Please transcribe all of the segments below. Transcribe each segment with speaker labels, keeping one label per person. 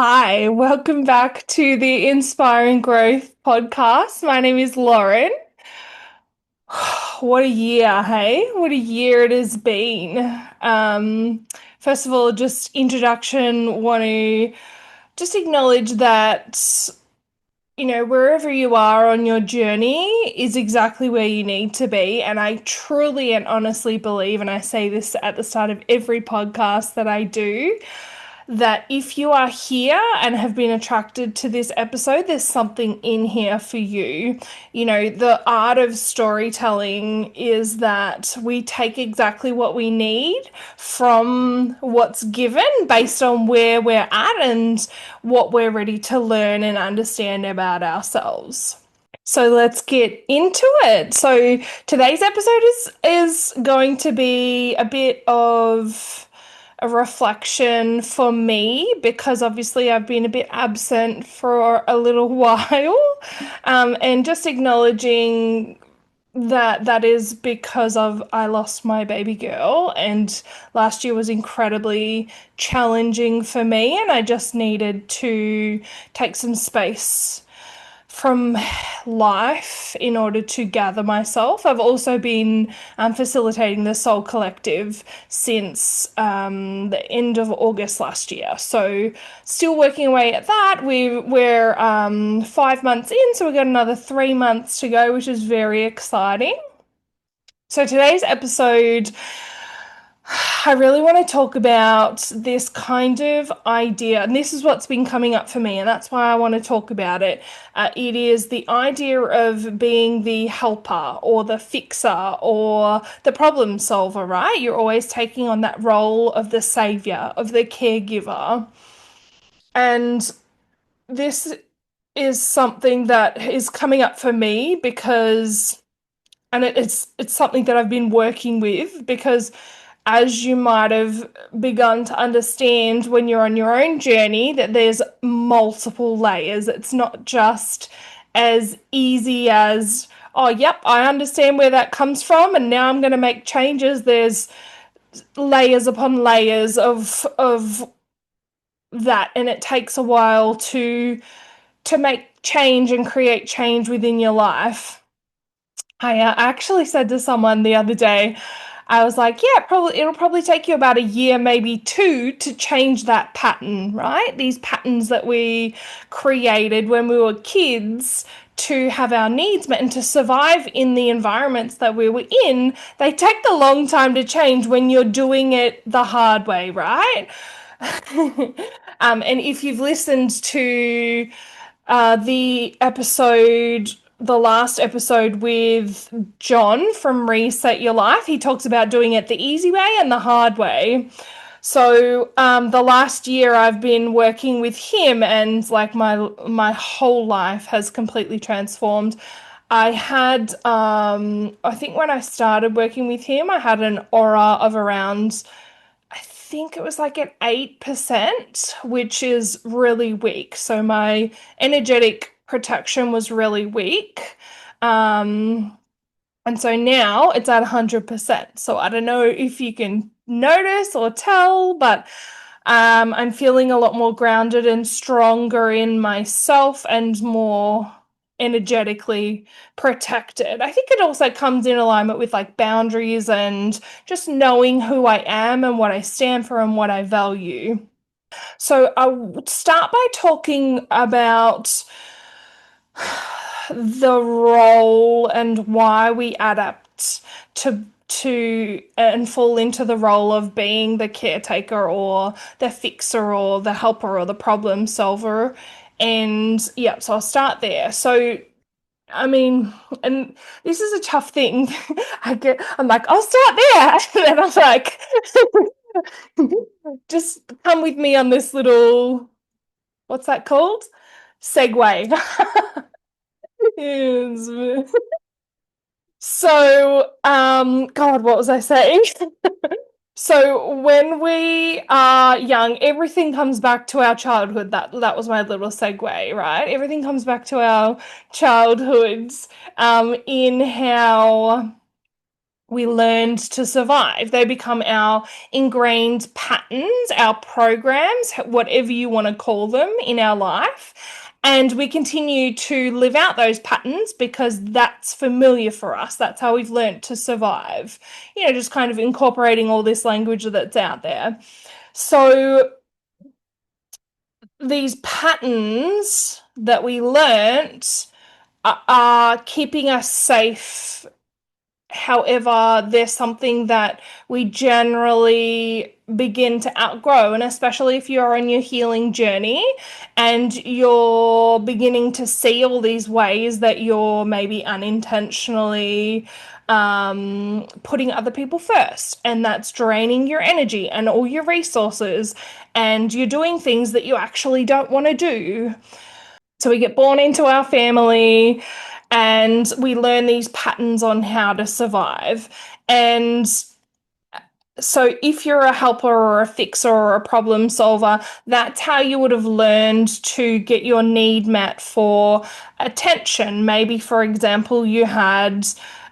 Speaker 1: Hi, welcome back to the Inspiring Growth podcast. My name is Lauren. What a year, hey? What a year it has been. First of all, just introduction, want to just acknowledge that, wherever you are on your journey is exactly where you need to be. And I truly and honestly believe, and I say this at the start of every podcast that I do, that if you are here and have been attracted to this episode, there's something in here for you. The art of storytelling is that we take exactly what we need from what's given based on where we're at and what we're ready to learn and understand about ourselves. So let's get into it. So today's episode is going to be a bit of a reflection for me because obviously I've been a bit absent for a little while, and just acknowledging that is because of I lost my baby girl, and last year was incredibly challenging for me, and I just needed to take some space from life in order to gather myself. I've also been facilitating the Soul Collective since the end of August last year. So still working away at that. We're 5 months in, so we've got another 3 months to go, which is very exciting. So today's episode, I really want to talk about this kind of idea, and this is what's been coming up for me, and that's why I want to talk about it. It is the idea of being the helper or the fixer or the problem solver, right? You're always taking on that role of the savior, of the caregiver. And this is something that is coming up for me because, and it's something that I've been working with because as you might have begun to understand when you're on your own journey, that there's multiple layers. It's not just as easy as, oh, yep, I understand where that comes from, and now I'm going to make changes. There's layers upon layers of that, and it takes a while to make change and create change within your life. I actually said to someone the other day, I was like, yeah, it'll probably take you about a year, maybe two, to change that pattern, right? These patterns that we created when we were kids to have our needs met and to survive in the environments that we were in, they take a long time to change when you're doing it the hard way, right? And if you've listened to the last episode with John from Reset Your Life, he talks about doing it the easy way and the hard way. So the last year I've been working with him, and like my whole life has completely transformed. I think when I started working with him, I had an aura of around, I think it was like an 8%, which is really weak. So my energetic protection was really weak. Um, and so now it's at 100%. So I don't know if you can notice or tell, but I'm feeling a lot more grounded and stronger in myself and more energetically protected. I think it also comes in alignment with like boundaries and just knowing who I am and what I stand for and what I value. So I would start by talking about the role and why we adapt to and fall into the role of being the caretaker or the fixer or the helper or the problem solver. And yeah, so I'll start there. So I mean, and this is a tough thing. I'm like, I'll start there. And then I'm like, just come with me on this little, what's that called? Segue. Yes. So, God, what was I saying? So when we are young, everything comes back to our childhood. That was my little segue, right? Everything comes back to our childhoods, in how we learned to survive. They become our ingrained patterns, our programs, whatever you want to call them in our life. And we continue to live out those patterns because that's familiar for us. That's how we've learned to survive. Just kind of incorporating all this language that's out there. So these patterns that we learnt are keeping us safe. However, there's something that we generally begin to outgrow, and especially if you're on your healing journey and you're beginning to see all these ways that you're maybe unintentionally putting other people first, and that's draining your energy and all your resources, and you're doing things that you actually don't want to do. So we get born into our family and we learn these patterns on how to survive. And so if you're a helper or a fixer or a problem solver, that's how you would have learned to get your need met for attention. Maybe, for example, you had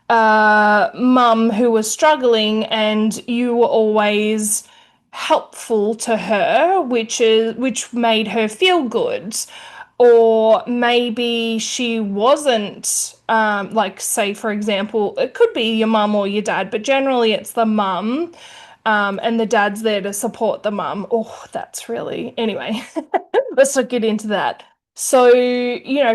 Speaker 1: a mum who was struggling and you were always helpful to her, which made her feel good. Or maybe she wasn't, like, say, for example, it could be your mum or your dad, but generally it's the mum, and the dad's there to support the mum. Oh, that's really, anyway, let's not get into that. So,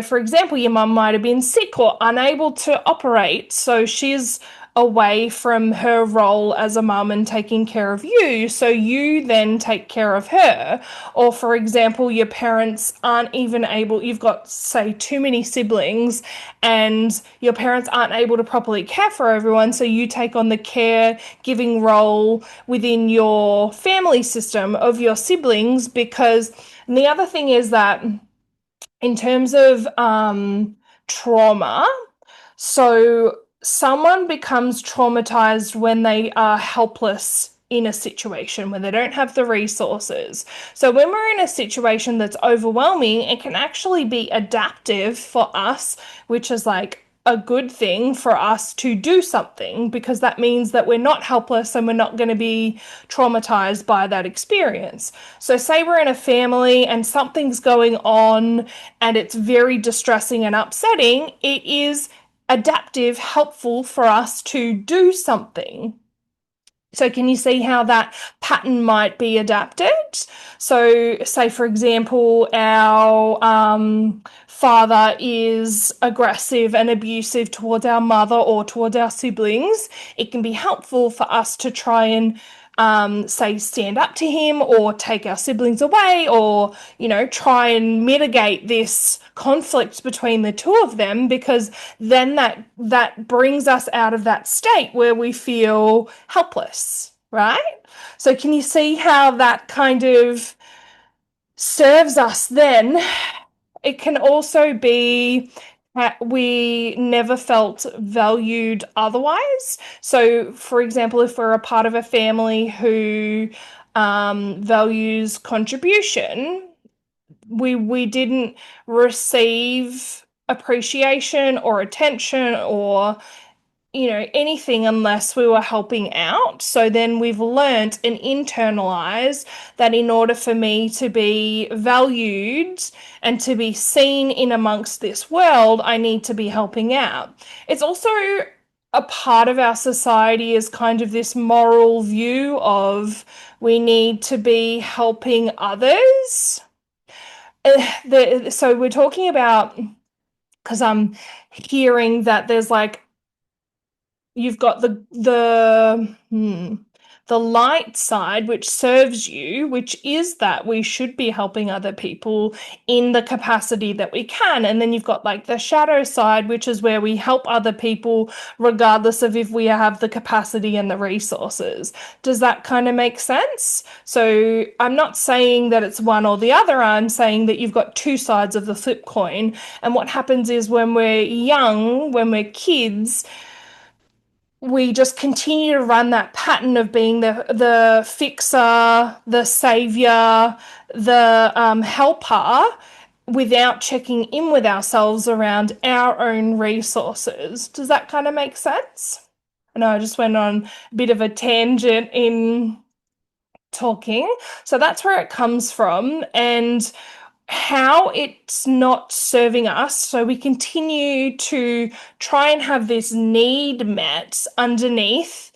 Speaker 1: for example, your mum might have been sick or unable to operate, so she's away from her role as a mum and taking care of you, so you then take care of her. Or, for example, your parents aren't even able, you've got, say, too many siblings, and your parents aren't able to properly care for everyone, so you take on the caregiving role within your family system of your siblings. Because, and the other thing is that in terms of trauma, so someone becomes traumatized when they are helpless in a situation, when they don't have the resources. So when we're in a situation that's overwhelming, it can actually be adaptive for us, which is like a good thing for us to do something, because that means that we're not helpless and we're not going to be traumatized by that experience. So say we're in a family and something's going on and it's very distressing and upsetting, it is adaptive, helpful for us to do something. So can you see how that pattern might be adapted? So say, for example, our father is aggressive and abusive towards our mother or towards our siblings. It can be helpful for us to try and say, stand up to him or take our siblings away, or, try and mitigate this conflict between the two of them, because then that brings us out of that state where we feel helpless, right? So can you see how that kind of serves us then? It can also be that we never felt valued otherwise. So, for example, if we're a part of a family who values contribution, we didn't receive appreciation or attention or anything unless we were helping out. So then we've learnt and internalized that in order for me to be valued and to be seen in amongst this world, I need to be helping out. It's also a part of our society is kind of this moral view of we need to be helping others. So we're talking about, because I'm hearing that there's like, you've got the light side, which serves you, which is that we should be helping other people in the capacity that we can. And then you've got like the shadow side, which is where we help other people regardless of if we have the capacity and the resources. Does that kind of make sense? So I'm not saying that it's one or the other. I'm saying that you've got two sides of the flip coin. And what happens is when we're young, when we're kids, we just continue to run that pattern of being the fixer, the savior, the helper, without checking in with ourselves around our own resources. Does that kind of make sense? I know I just went on a bit of a tangent in talking. So that's where it comes from and how it's not serving us. So we continue to try and have this need met underneath.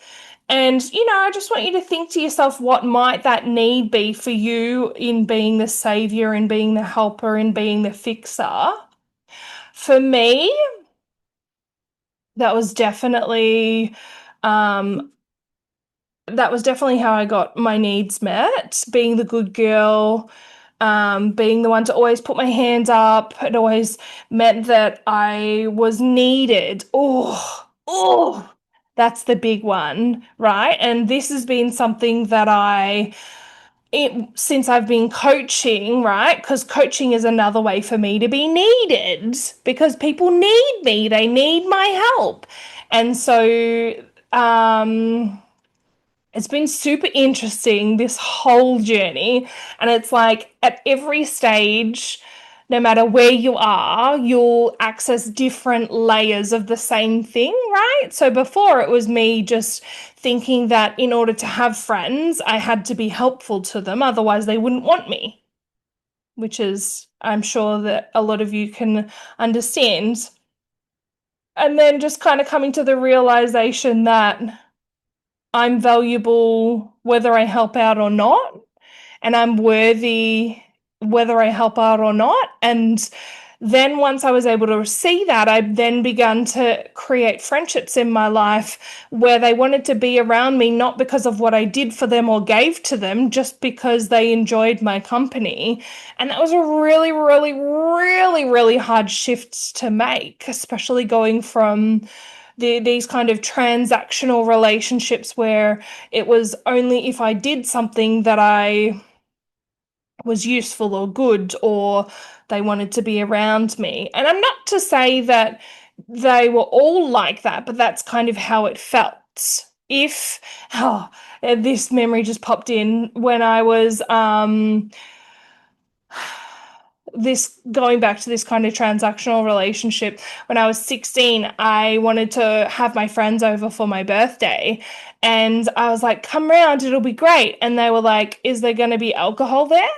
Speaker 1: And, I just want you to think to yourself, what might that need be for you in being the savior, in being the helper, in being the fixer? For me, that was definitely um, that was definitely how I got my needs met, being the good girl, being the one to always put my hands up. It always meant that I was needed. That's the big one, right? And this has been something that since I've been coaching, right? Because coaching is another way for me to be needed because people need me, they need my help. And so, it's been super interesting, this whole journey. And it's like at every stage, no matter where you are, you'll access different layers of the same thing, right? So before it was me just thinking that in order to have friends, I had to be helpful to them, otherwise, they wouldn't want me, which is, I'm sure that a lot of you can understand. And then just kind of coming to the realization that I'm valuable whether I help out or not, and I'm worthy whether I help out or not. And then once I was able to see that, I then began to create friendships in my life where they wanted to be around me, not because of what I did for them or gave to them, just because they enjoyed my company. And that was a really, really, really, really hard shift to make, especially going from these kind of transactional relationships where it was only if I did something that I was useful or good or they wanted to be around me. And I'm not to say that they were all like that, but that's kind of how it felt. If oh, this memory just popped in when I was this going back to this kind of transactional relationship. When I was 16, I wanted to have my friends over for my birthday. And I was like, come round, it'll be great. And they were like, is there going to be alcohol there?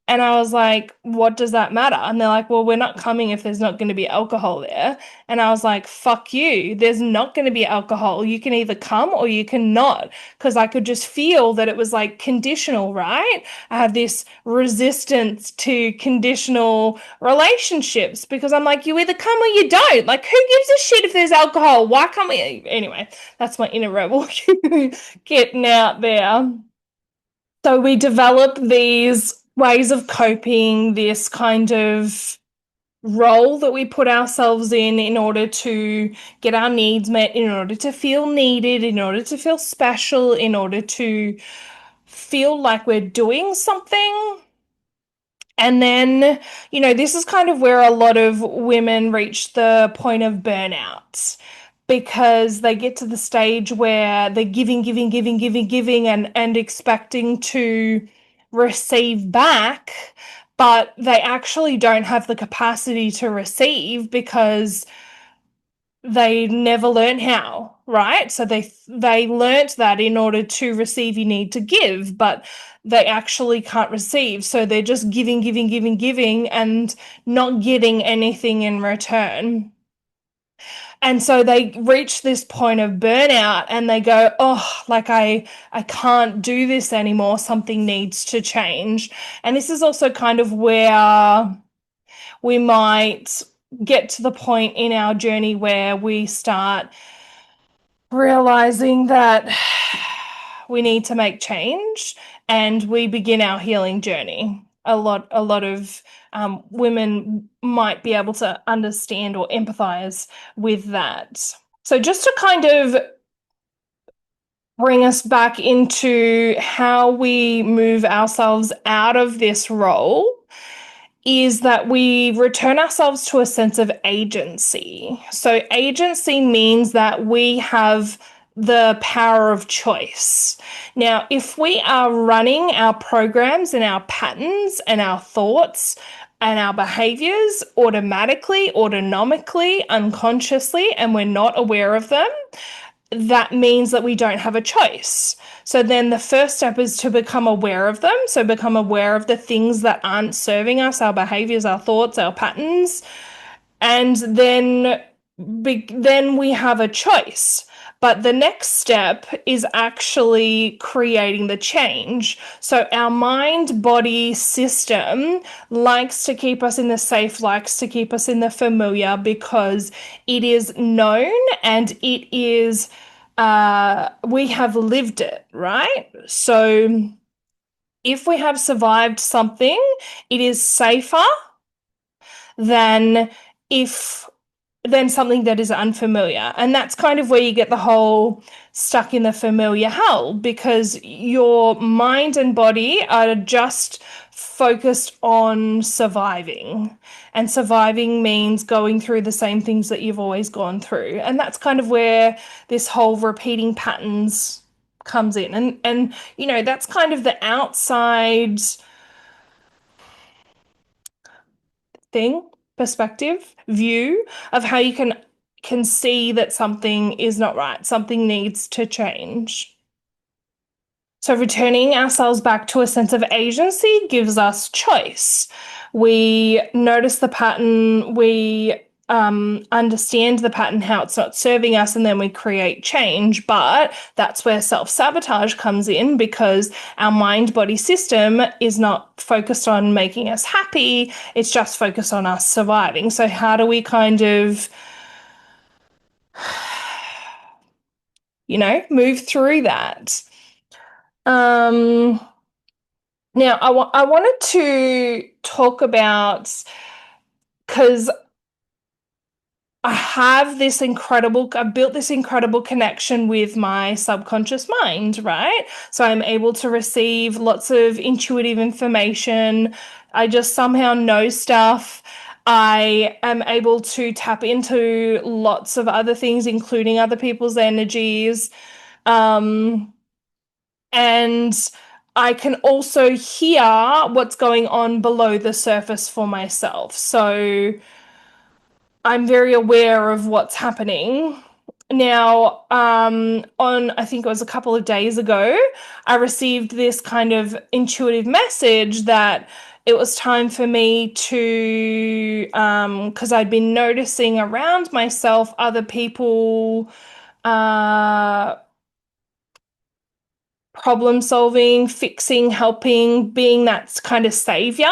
Speaker 1: And I was like, what does that matter? And they're like, well, we're not coming if there's not going to be alcohol there. And I was like, fuck you. There's not going to be alcohol. You can either come or you can not. Because I could just feel that it was like conditional, right? I have this resistance to conditional relationships because I'm like, you either come or you don't. Like, who gives a shit if there's alcohol? Why can't we? Anyway, that's my inner rebel getting out there. So we develop these ways of coping, this kind of role that we put ourselves in order to get our needs met, in order to feel needed, in order to feel special, in order to feel like we're doing something. And then, this is kind of where a lot of women reach the point of burnout because they get to the stage where they're giving, giving, giving, giving, giving, and expecting to receive back, but they actually don't have the capacity to receive because they never learn how, right? So they learnt that in order to receive, you need to give, but they actually can't receive. So they're just giving, giving, giving, giving, and not getting anything in return. And so they reach this point of burnout and they go, oh, like I can't do this anymore. Something needs to change. And this is also kind of where we might get to the point in our journey where we start realizing that we need to make change and we begin our healing journey. A lot of women might be able to understand or empathize with that. So just to kind of bring us back into how we move ourselves out of this role is that we return ourselves to a sense of agency. So, agency means that we have the power of choice. Now, if we are running our programs and our patterns and our thoughts and our behaviors automatically, autonomically, unconsciously, and we're not aware of them, that means that we don't have a choice. So then the first step is to become aware of them. So become aware of the things that aren't serving us, our behaviors, our thoughts, our patterns, and then we have a choice. But the next step is actually creating the change. So our mind body system likes to keep us in the safe, likes to keep us in the familiar because it is known and it is, we have lived it, right? So if we have survived something, it is safer than if than something that is unfamiliar. And that's kind of where you get the whole stuck in the familiar hell because your mind and body are just focused on surviving. And surviving means going through the same things that you've always gone through. And that's kind of where this whole repeating patterns comes in. And you know, that's kind of the outside thing, perspective, view of how you can see that something is not right, something needs to change. So returning ourselves back to a sense of agency gives us choice. We notice the pattern, we understand the pattern, how it's not serving us, and then we create change. But that's where self-sabotage comes in because our mind-body system is not focused on making us happy, it's just focused on us surviving. So how do we kind of, move through that? Um, Now, I wanted to talk about because I've built this incredible connection with my subconscious mind, right? So I'm able to receive lots of intuitive information. I just somehow know stuff. I am able to tap into lots of other things, including other people's energies. Um, and I can also hear what's going on below the surface for myself. So I'm very aware of what's happening. Now, I think it was a couple of days ago, I received this kind of intuitive message that it was time for me to, because I'd been noticing around myself other people, uh, problem solving, fixing, helping, being that kind of savior.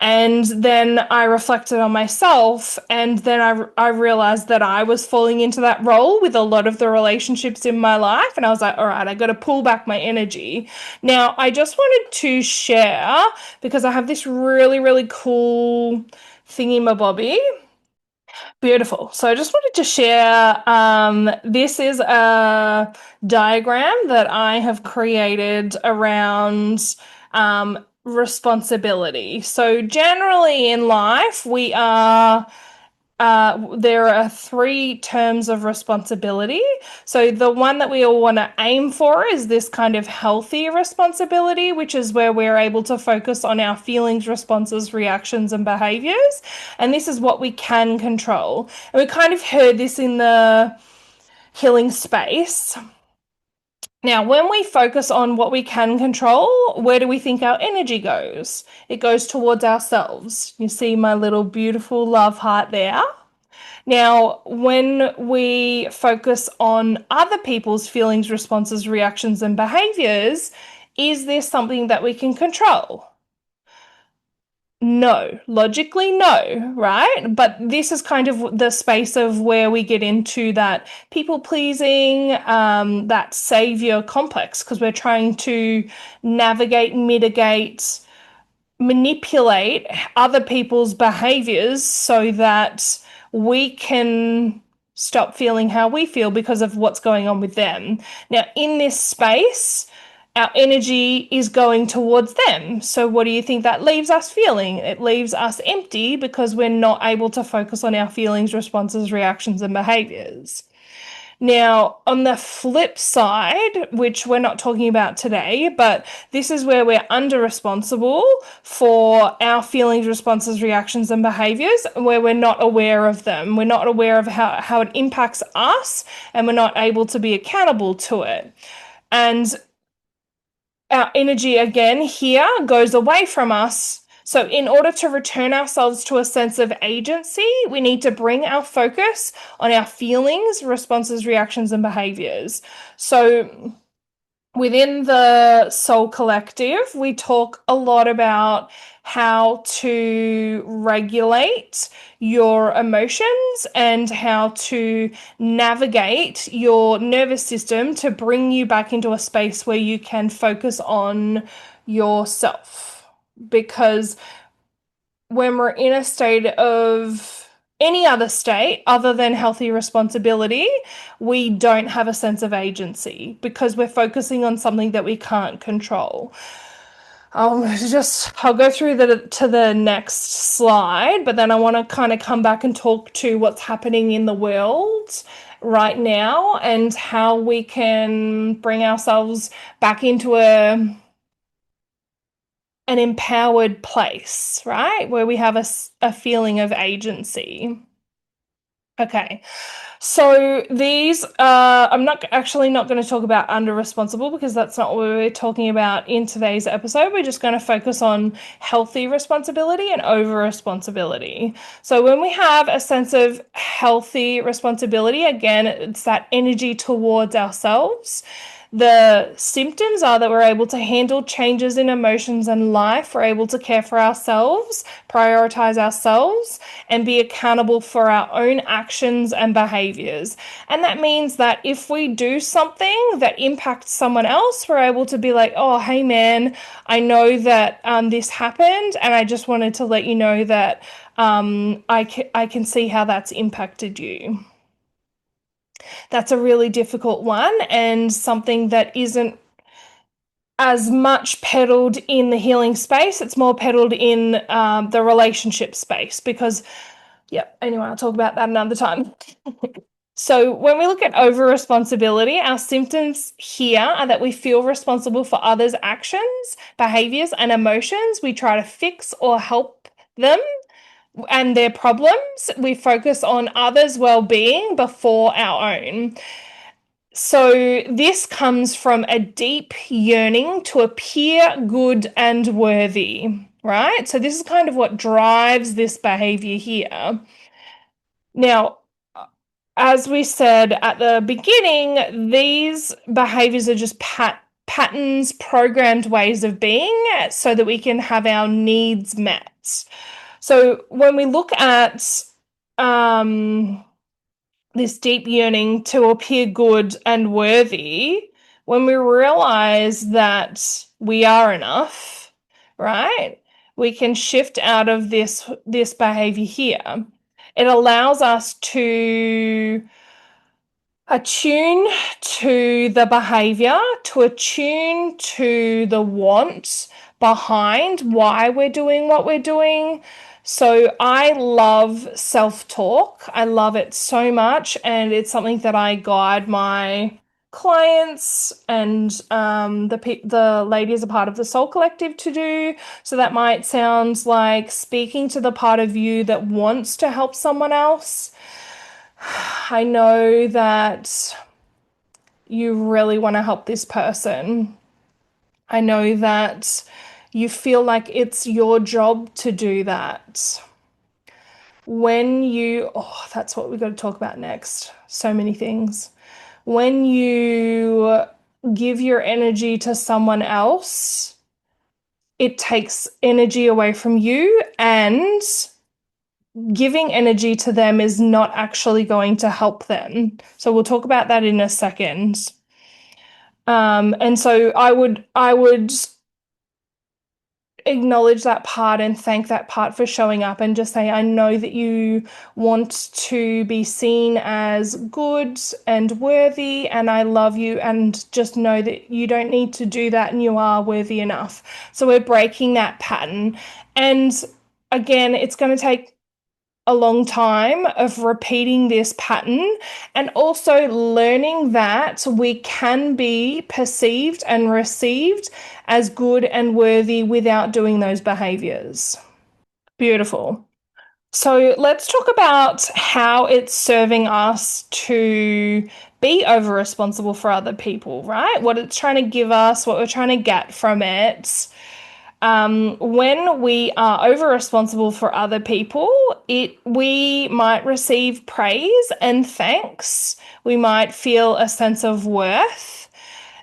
Speaker 1: And then I reflected on myself, and then I realized that I was falling into that role with a lot of the relationships in my life. And I was like, all right, I got to pull back my energy. Now, I just wanted to share because I have this really, really cool thingy-mabobby. Beautiful. So I just wanted to share, this is a diagram that I have created around responsibility. So generally in life, there are three terms of responsibility. So the one that we all want to aim for is this kind of healthy responsibility, which is where we're able to focus on our feelings, responses, reactions, and behaviors. And this is what we can control. And we kind of heard this in the healing space. Now, when we focus on what we can control, where do we think our energy goes? It goes towards ourselves. You see my little beautiful love heart there? Now, when we focus on other people's feelings, responses, reactions, and behaviors, is this something that we can control? No, logically, no, right? But this is kind of the space of where we get into that people pleasing, that savior complex, because we're trying to navigate, mitigate, manipulate other people's behaviors so that we can stop feeling how we feel because of what's going on with them. Now, in this space, our energy is going towards them. So, what do you think that leaves us feeling? It leaves us empty because we're not able to focus on our feelings, responses, reactions, and behaviors. Now, on the flip side, which we're not talking about today, but this is where we're under responsible for our feelings, responses, reactions, and behaviors, where we're not aware of them. We're not aware of how it impacts us, and we're not able to be accountable to it. And our energy again here goes away from us. So, in order to return ourselves to a sense of agency, we need to bring our focus on our feelings, responses, reactions, and behaviors. So, within the Soul Collective, we talk a lot about how to regulate your emotions and how to navigate your nervous system to bring you back into a space where you can focus on yourself. Because when we're in a state of any other state other than healthy responsibility, we don't have a sense of agency because we're focusing on something that we can't control. I'll go through to the next slide, but then I want to kind of come back and talk to what's happening in the world right now and how we can bring ourselves back into an empowered place, right? Where we have a feeling of agency. Okay. So these, I'm not going to talk about under responsible because that's not what we're talking about in today's episode. We're just going to focus on healthy responsibility and over responsibility. So when we have a sense of healthy responsibility, again, it's that energy towards ourselves. The symptoms are that we're able to handle changes in emotions and life. We're able to care for ourselves, prioritize ourselves, and be accountable for our own actions and behaviors. And that means that if we do something that impacts someone else, we're able to be like, oh, hey, man, I know that this happened, and I just wanted to let you know that I can see how that's impacted you. That's a really difficult one and something that isn't as much peddled in the healing space. It's more peddled in the relationship space because, yeah, anyway, I'll talk about that another time. So when we look at over responsibility, our symptoms here are that we feel responsible for others' actions, behaviors, and emotions. We try to fix or help them and their problems. We focus on others' well-being before our own. So this comes from a deep yearning to appear good and worthy, right? So this is kind of what drives this behavior here. Now, as we said at the beginning, these behaviors are just patterns, programmed ways of being so that we can have our needs met. So when we look at this deep yearning to appear good and worthy, when we realize that we are enough, right? We can shift out of this behavior here. It allows us to attune to the behavior, to attune to the want behind why we're doing what we're doing. So I love self-talk. I love it so much, and it's something that I guide my clients and the ladies a part of the Soul Collective to do. So that might sound like speaking to the part of you that wants to help someone else. I know that you really want to help this person. I know that you feel like it's your job to do that. That's what we've got to talk about next. So many things. When you give your energy to someone else, it takes energy away from you, and giving energy to them is not actually going to help them. So we'll talk about that in a second. And so I would acknowledge that part and thank that part for showing up and just say, I know that you want to be seen as good and worthy, and I love you, and just know that you don't need to do that and you are worthy enough. So we're breaking that pattern. And again, it's going to take a long time of repeating this pattern and also learning that we can be perceived and received as good and worthy without doing those behaviors. Beautiful. So let's talk about how it's serving us to be over responsible for other people, right? What it's trying to give us, what we're trying to get from it. When we are over responsible for other people, we might receive praise and thanks. We might feel a sense of worth.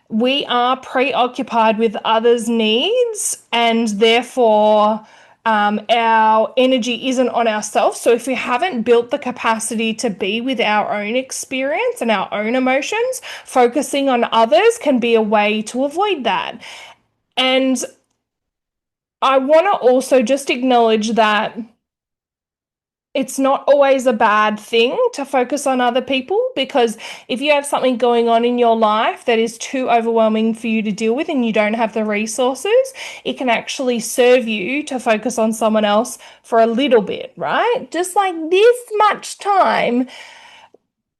Speaker 1: We are preoccupied with others' needs, and therefore, our energy isn't on ourselves. So, if we haven't built the capacity to be with our own experience and our own emotions, focusing on others can be a way to avoid that. And I want to also just acknowledge that it's not always a bad thing to focus on other people, because if you have something going on in your life that is too overwhelming for you to deal with and you don't have the resources, it can actually serve you to focus on someone else for a little bit, right? Just like this much time,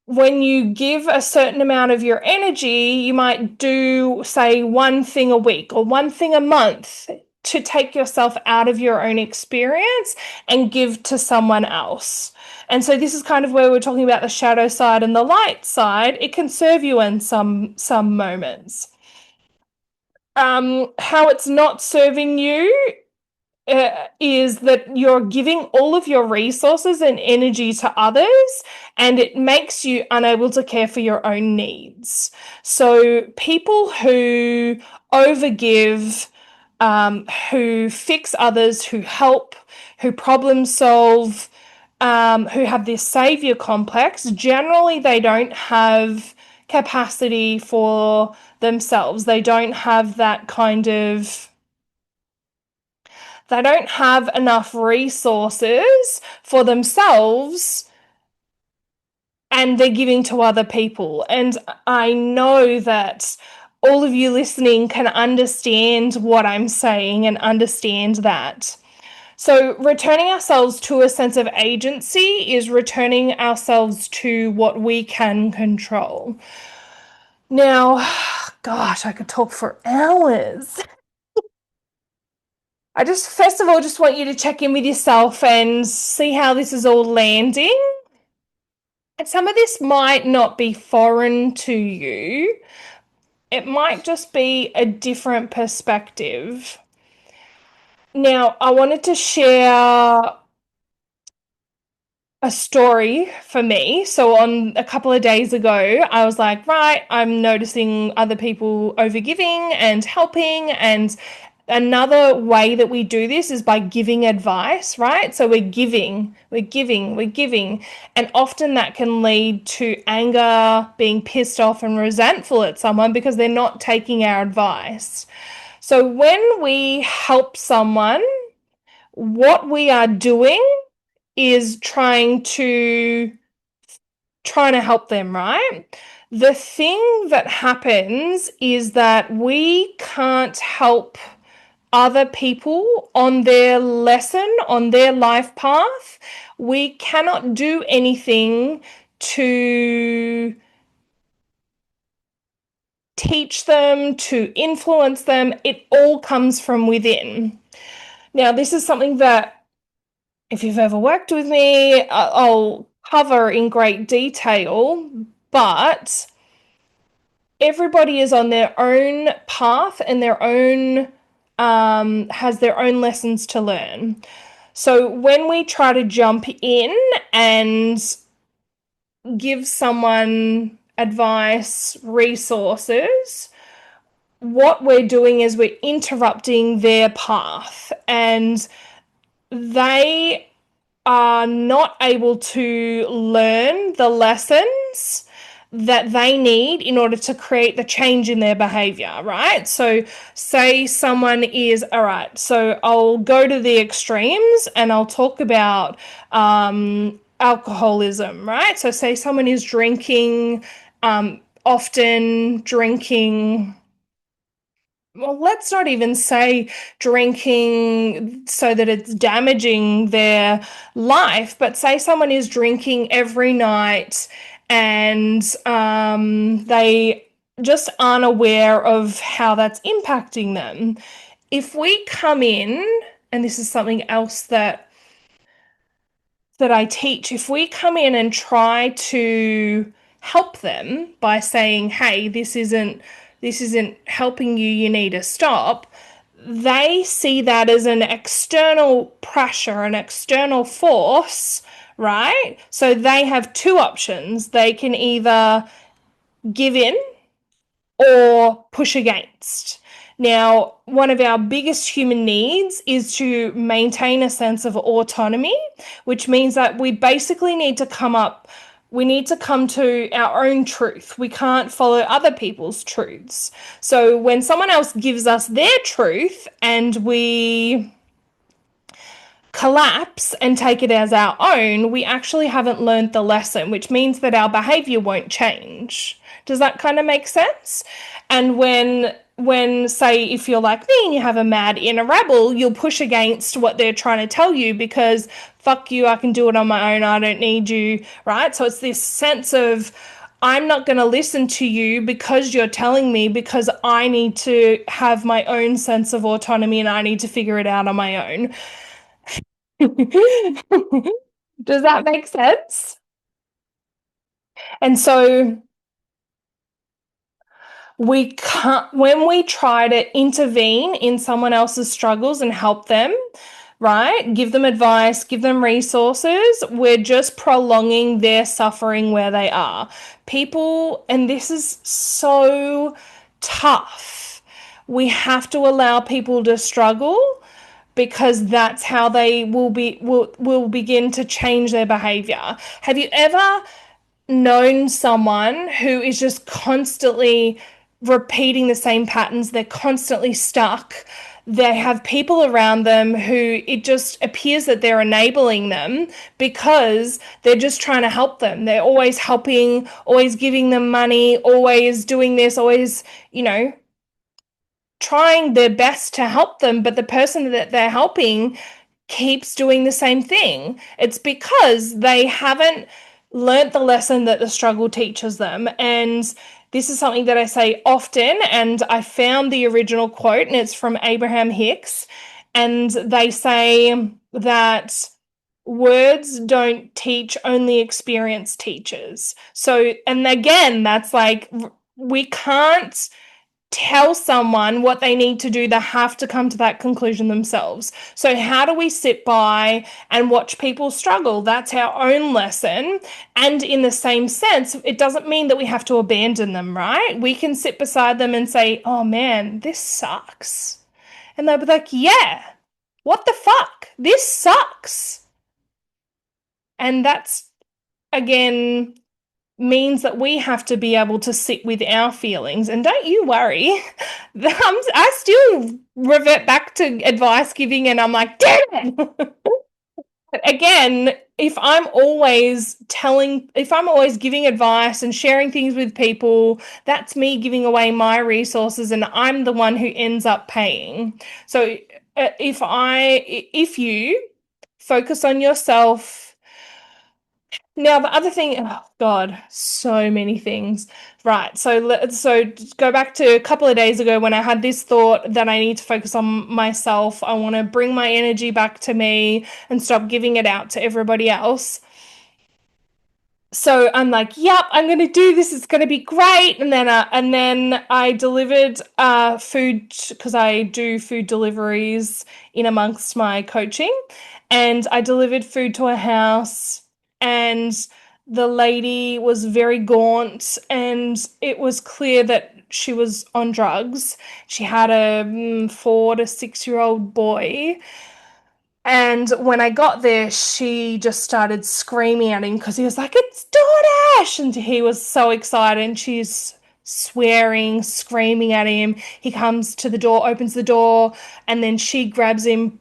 Speaker 1: when you give a certain amount of your energy, you might do, say, one thing a week or one thing a month to take yourself out of your own experience and give to someone else. And so this is kind of where we're talking about the shadow side and the light side. It can serve you in some moments. How it's not serving you is that you're giving all of your resources and energy to others, and it makes you unable to care for your own needs. So, people who overgive, who fix others, who help, who problem solve, who have this savior complex, generally they don't have capacity for themselves. They don't have enough resources for themselves, and they're giving to other people. And I know that all of you listening can understand what I'm saying and understand that. So, returning ourselves to a sense of agency is returning ourselves to what we can control. Now, gosh, I could talk for hours. I just, first of all, just want you to check in with yourself and see how this is all landing. And some of this might not be foreign to you. It might just be a different perspective. Now, I wanted to share a story for me. So on a couple of days ago, I was like, right, I'm noticing other people overgiving and helping, and another way that we do this is by giving advice, right? So we're giving, we're giving, we're giving. And often that can lead to anger, being pissed off and resentful at someone because they're not taking our advice. So when we help someone, what we are doing is trying to help them, right? The thing that happens is that we can't help other people on their lesson, on their life path. We cannot do anything to teach them, to influence them. It all comes from within. Now, this is something that, if you've ever worked with me, I'll cover in great detail, but everybody is on their own path and has their own lessons to learn. So when we try to jump in and give someone advice, resources, what we're doing is we're interrupting their path, and they are not able to learn the lessons that they need in order to create the change in their behavior, right? So, say someone is, all right, so I'll go to the extremes and I'll talk about alcoholism, right? So, say someone is drinking, often drinking well, let's not even say drinking so that it's damaging their life, but say someone is drinking every night and they just aren't aware of how that's impacting them. If we come in, and this is something else that I teach, if we come in and try to help them by saying, "Hey, this isn't helping you, you need to stop," they see that as an external pressure, an external force, right? So they have two options. They can either give in or push against. Now, one of our biggest human needs is to maintain a sense of autonomy, which means that we need to come to our own truth. We can't follow other people's truths. So when someone else gives us their truth and we collapse and take it as our own, we actually haven't learned the lesson, which means that our behavior won't change. Does that kind of make sense? And when say if you're like me and you have a mad inner rebel, you'll push against what they're trying to tell you because fuck you, I can do it on my own, I don't need you, right? So it's this sense of I'm not going to listen to you because you're telling me, because I need to have my own sense of autonomy and I need to figure it out on my own. Does that make sense? And so we can't, when we try to intervene in someone else's struggles and help them, right? Give them advice, give them resources. We're just prolonging their suffering where they are. People, and this is so tough. We have to allow people to struggle because that's how they will begin to change their behavior. Have you ever known someone who is just constantly repeating the same patterns? They're constantly stuck. They have people around them who it just appears that they're enabling them because they're just trying to help them. They're always helping, always giving them money, always doing this, always, trying their best to help them, but the person that they're helping keeps doing the same thing. It's because they haven't learnt the lesson that the struggle teaches them. And this is something that I say often. And I found the original quote, and it's from Abraham Hicks. And they say that words don't teach, only experience teaches. So, and again, that's like, we can't tell someone what they need to do. They have to come to that conclusion themselves. So how do we sit by and watch people struggle? That's our own lesson. And in the same sense, it doesn't mean that we have to abandon them, right? We can sit beside them and say, "Oh man, this sucks." And they'll be like, "Yeah, what the fuck? This sucks." And that's, again, means that we have to be able to sit with our feelings. And don't you worry, I still revert back to advice giving, and I'm like, damn it. Again, if I'm always giving advice and sharing things with people, that's me giving away my resources, and I'm the one who ends up paying. So if you focus on yourself. Now, the other thing, oh God, so many things. Right. So go back to a couple of days ago when I had this thought that I need to focus on myself. I want to bring my energy back to me and stop giving it out to everybody else. So I'm like, yep, I'm going to do this. It's going to be great. And then I delivered food, because I do food deliveries in amongst my coaching, and I delivered food to a house, and the lady was very gaunt, and it was clear that she was on drugs. She had a 4 to 6 year old boy, and when I got there, she just started screaming at him because he was like, "It's DoorDash!" And he was so excited, and she's swearing, screaming at him. He comes to the door, opens the door, and then she grabs him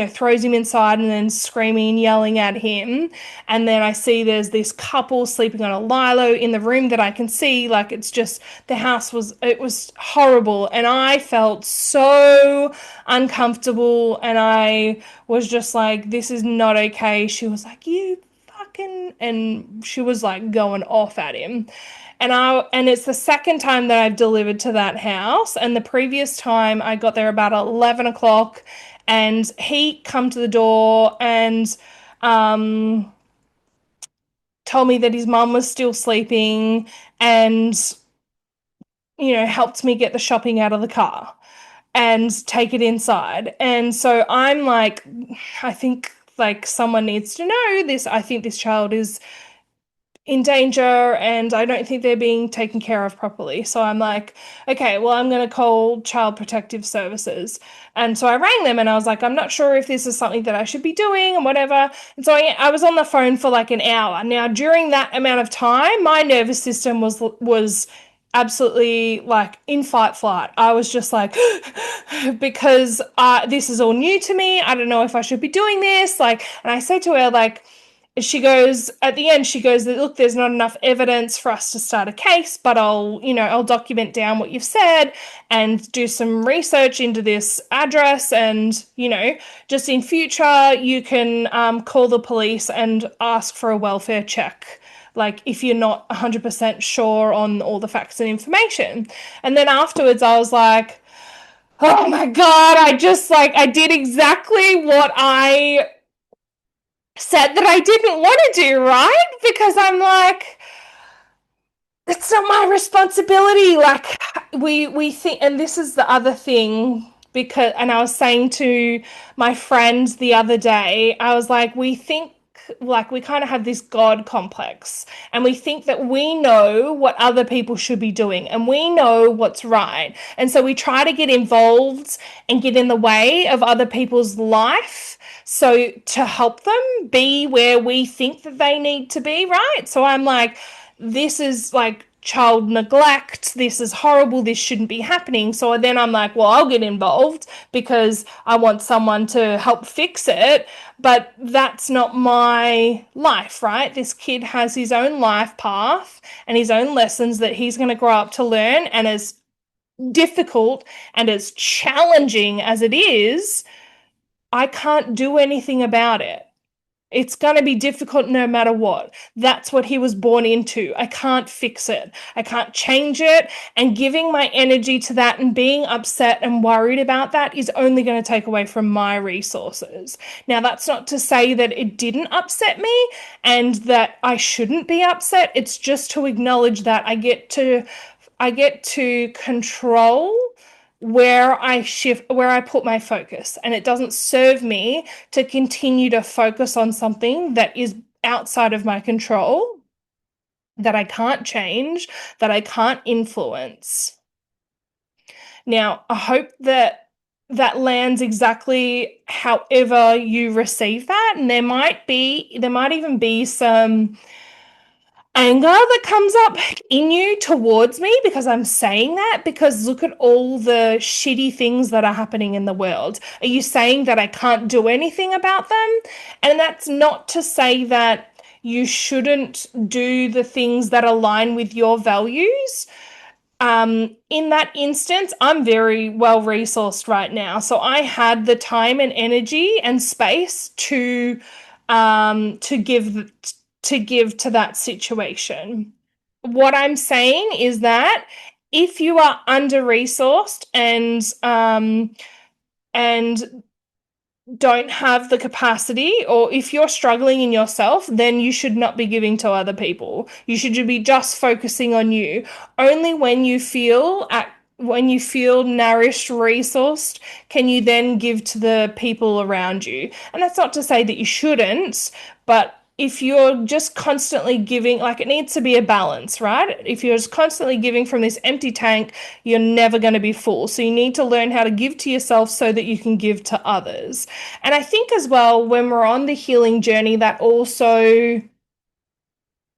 Speaker 1: throws him inside and then screaming and yelling at him. And then I see there's this couple sleeping on a lilo in the room that I can see. Like it's just it was horrible. And I felt so uncomfortable. And I was just like, this is not okay. She was like, you fucking, and she was like going off at him. And it's the second time that I've delivered to that house. And the previous time I got there about 11 o'clock and he come to the door and um, told me that his mum was still sleeping and, helped me get the shopping out of the car and take it inside. And so I'm like, I think like someone needs to know this. I think this child is in danger and I don't think they're being taken care of properly. So I'm like, okay, well, I'm going to call Child Protective Services. And so I rang them and I was like, I'm not sure if this is something that I should be doing and whatever. And so I was on the phone for like an hour. Now, during that amount of time, my nervous system was absolutely like in fight flight. I was just like, because this is all new to me. I don't know if I should be doing this. Like, and I say to her, like, she goes at the end, she goes, look, there's not enough evidence for us to start a case, but I'll document down what you've said and do some research into this address. And, just in future, you can call the police and ask for a welfare check. Like if you're not 100% sure on all the facts and information. And then afterwards, I was like, oh my God, I did exactly what I said that I didn't want to do, right? Because I'm like, it's not my responsibility. Like we think, and this is the other thing, because, and I was saying to my friends the other day, I was like, we think like we kind of have this God complex and we think that we know what other people should be doing and we know what's right. And so we try to get involved and get in the way of other people's life. So to help them be where we think that they need to be, right? So I'm like, this is like child neglect. This is horrible. This shouldn't be happening. So then I'm like, well, I'll get involved because I want someone to help fix it. But that's not my life, right? This kid has his own life path and his own lessons that he's going to grow up to learn. And as difficult and as challenging as it is, I can't do anything about it. It's going to be difficult no matter what. That's what he was born into. I can't fix it. I can't change it. And giving my energy to that and being upset and worried about that is only going to take away from my resources. Now, that's not to say that it didn't upset me and that I shouldn't be upset. It's just to acknowledge that I get to control where I put my focus, and it doesn't serve me to continue to focus on something that is outside of my control, that I can't change, that I can't influence. Now, I hope that that lands exactly however you receive that, and there might even be some anger that comes up in you towards me because I'm saying that, because look at all the shitty things that are happening in the world. Are you saying that I can't do anything about them? And that's not to say that you shouldn't do the things that align with your values. In that instance, I'm very well resourced right now. So I had the time and energy and space to give to that situation. What I'm saying is that if you are under-resourced and don't have the capacity, or if you're struggling in yourself, then you should not be giving to other people. You should be just focusing on you. Only when you feel nourished, resourced, can you then give to the people around you. And that's not to say that you shouldn't, but if you're just constantly giving, like it needs to be a balance, right? If you're just constantly giving from this empty tank, you're never going to be full. So you need to learn how to give to yourself so that you can give to others. And I think as well, when we're on the healing journey, that also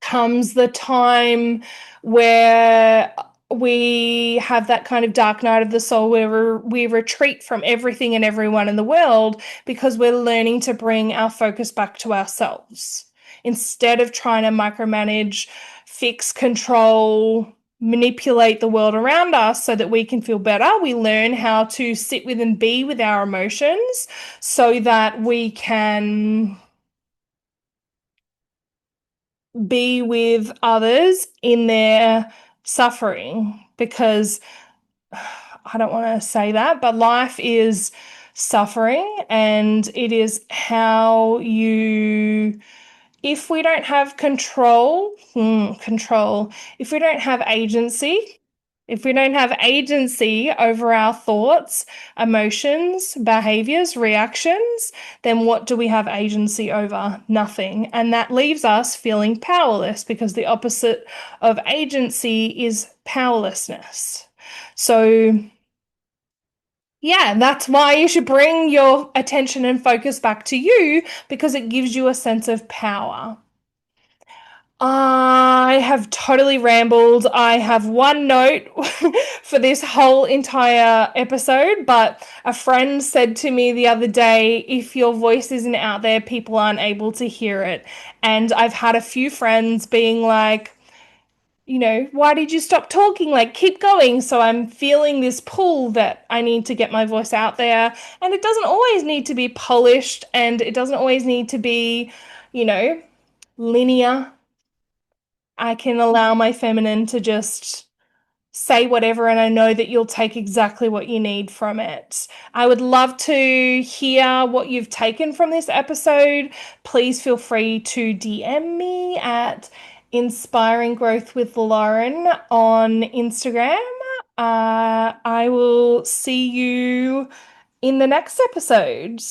Speaker 1: comes the time where we have that kind of dark night of the soul where we retreat from everything and everyone in the world because we're learning to bring our focus back to ourselves instead of trying to micromanage, fix, control, manipulate the world around us so that we can feel better. We learn how to sit with and be with our emotions so that we can be with others in their suffering because I don't want to say that, but life is suffering and it is how you, if we don't have control, if we don't have agency, if we don't have agency over our thoughts, emotions, behaviors, reactions, then what do we have agency over? Nothing. And that leaves us feeling powerless because the opposite of agency is powerlessness. So, yeah, that's why you should bring your attention and focus back to you because it gives you a sense of power. I have totally rambled. I have one note for this whole entire episode, but a friend said to me the other day, if your voice isn't out there, people aren't able to hear it. And I've had a few friends being like, why did you stop talking? Like, keep going. So I'm feeling this pull that I need to get my voice out there. And it doesn't always need to be polished and it doesn't always need to be, you know, linear. I can allow my feminine to just say whatever, and I know that you'll take exactly what you need from it. I would love to hear what you've taken from this episode. Please feel free to DM me at Inspiring Growth with Lauren on Instagram. I will see you in the next episode.